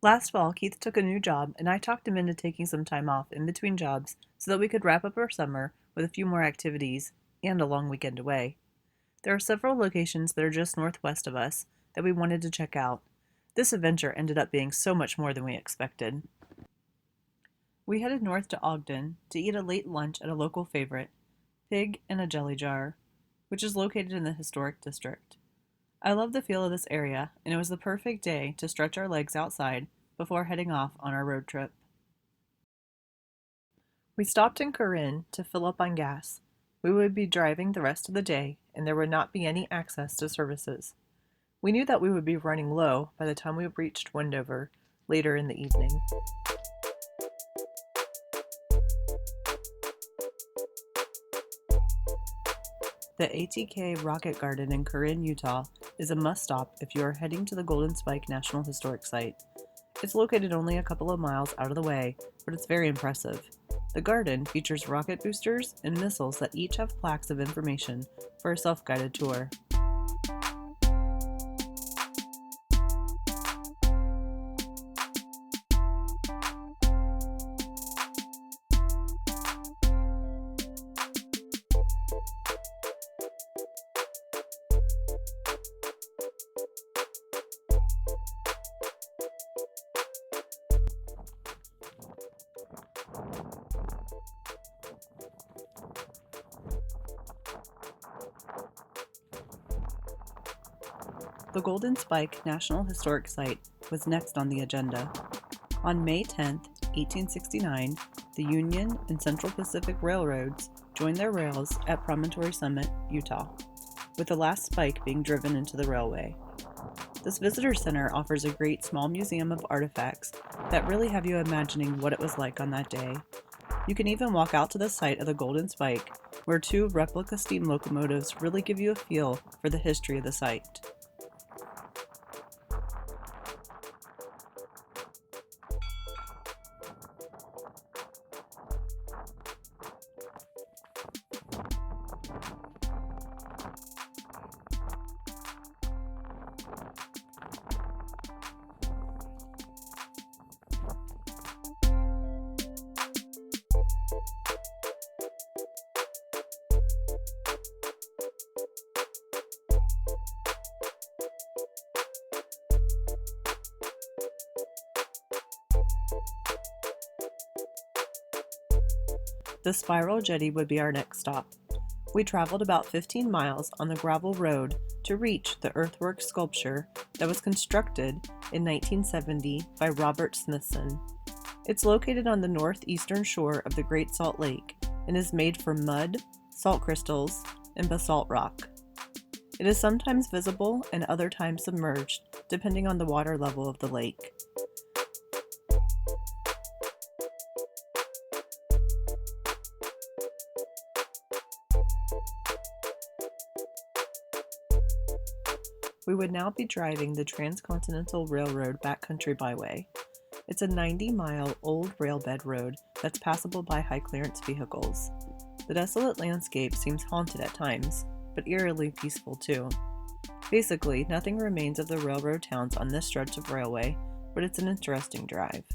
Last fall, Keith took a new job, and I talked him into taking some time off in between jobs so that we could wrap up our summer with a few more activities and a long weekend away. There are several locations that are just northwest of us that we wanted to check out. This adventure ended up being so much more than we expected. We headed north to Ogden to eat a late lunch at a local favorite, Pig in a Jelly Jar, which is located in the historic district. I love the feel of this area, and it was the perfect day to stretch our legs outside before heading off on our road trip. We stopped in Corinne to fill up on gas. We would be driving the rest of the day, and there would not be any access to services. We knew that we would be running low by the time we reached Wendover later in the evening. The ATK Rocket Garden in Corinne, Utah is a must-stop if you are heading to the Golden Spike National Historic Site. It's located only a couple of miles out of the way, but it's very impressive. The garden features rocket boosters and missiles that each have plaques of information for a self-guided tour. The Golden Spike National Historic Site was next on the agenda. On May 10, 1869, the Union and Central Pacific Railroads joined their rails at Promontory Summit, Utah, with the last spike being driven into the railway. This visitor center offers a great small museum of artifacts that really have you imagining what it was like on that day. You can even walk out to the site of the Golden Spike, where two replica steam locomotives really give you a feel for the history of the site. The Spiral Jetty would be our next stop. We traveled about 15 miles on the gravel road to reach the earthwork sculpture that was constructed in 1970 by Robert Smithson. It's located on the northeastern shore of the Great Salt Lake and is made from mud, salt crystals, and basalt rock. It is sometimes visible and other times submerged, depending on the water level of the lake. We would now be driving the Transcontinental Railroad Backcountry Byway. It's a 90-mile old railbed road that's passable by high-clearance vehicles. The desolate landscape seems haunted at times, but eerily peaceful too. Basically, nothing remains of the railroad towns on this stretch of railway, but it's an interesting drive.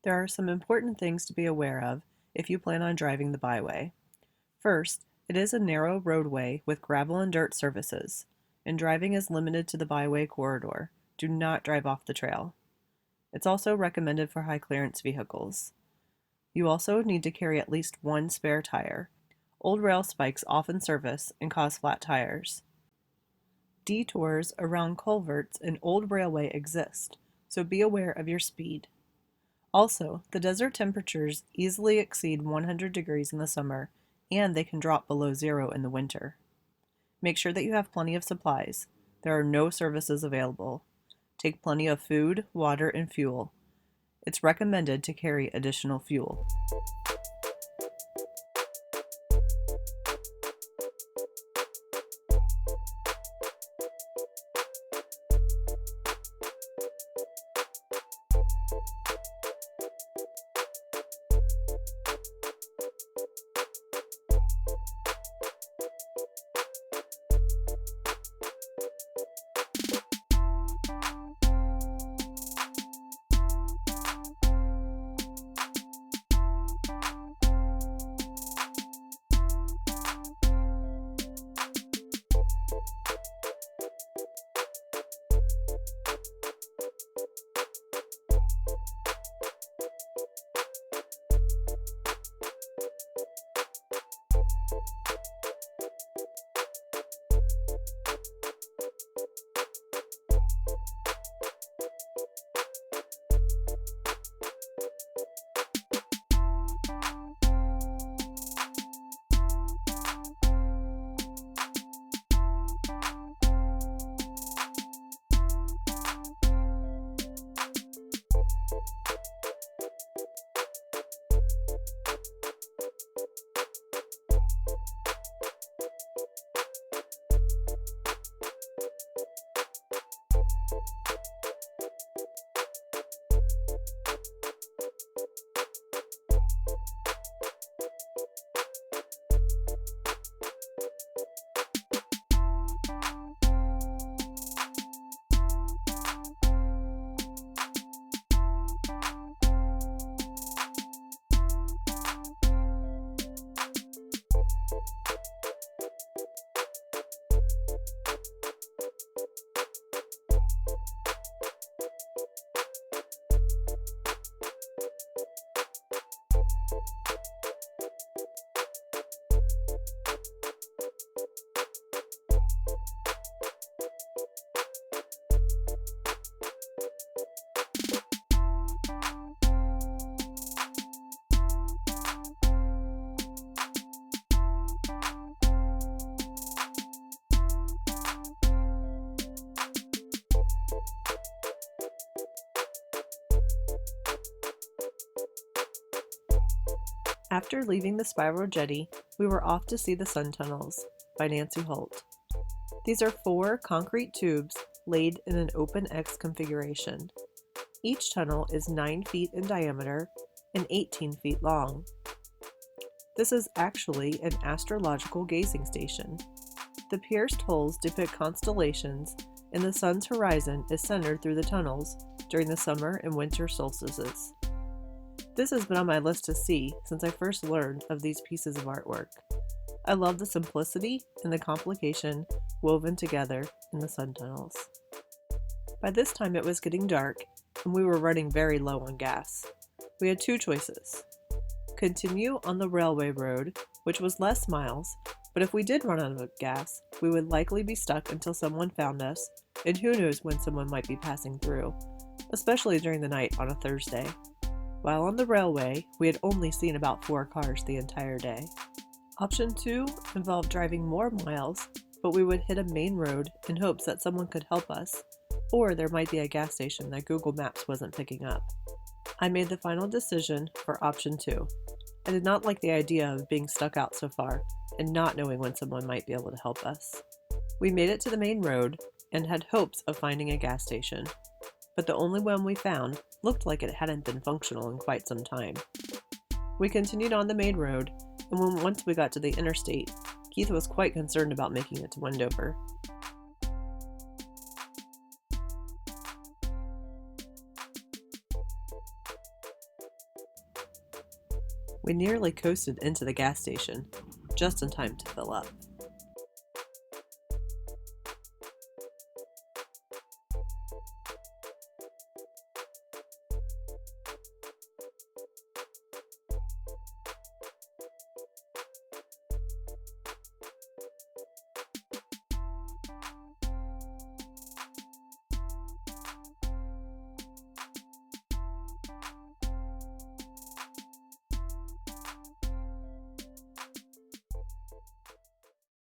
There are some important things to be aware of if you plan on driving the byway. First, it is a narrow roadway with gravel and dirt surfaces, and driving is limited to the byway corridor. Do not drive off the trail. It's also recommended for high-clearance vehicles. You also need to carry at least one spare tire. Old rail spikes often surface and cause flat tires. Detours around culverts and old railway exist, so be aware of your speed. Also, the desert temperatures easily exceed 100 degrees in the summer, and they can drop below zero in the winter. Make sure that you have plenty of supplies. There are no services available. Take plenty of food, water, and fuel. It's recommended to carry additional fuel. After leaving the Spiral Jetty, we were off to see the Sun Tunnels by Nancy Holt. These are 4 concrete tubes laid in an open X configuration. Each tunnel is 9 feet in diameter and 18 feet long. This is actually an astrological gazing station. The pierced holes depict constellations, and the sun's horizon is centered through the tunnels during the summer and winter solstices. This has been on my list to see since I first learned of these pieces of artwork. I love the simplicity and the complication woven together in the sun tunnels. By this time it was getting dark, and we were running very low on gas. We had 2 choices. Continue on the railway road, which was less miles, but if we did run out of gas, we would likely be stuck until someone found us, and who knows when someone might be passing through, especially during the night on a Thursday. While on the railway, we had only seen about 4 cars the entire day. Option 2 involved driving more miles, but we would hit a main road in hopes that someone could help us, or there might be a gas station that Google Maps wasn't picking up. I made the final decision for option 2. I did not like the idea of being stuck out so far and not knowing when someone might be able to help us. We made it to the main road and had hopes of finding a gas station, but the only one we found looked like it hadn't been functional in quite some time. We continued on the main road, and once we got to the interstate, Keith was quite concerned about making it to Wendover. We nearly coasted into the gas station, just in time to fill up.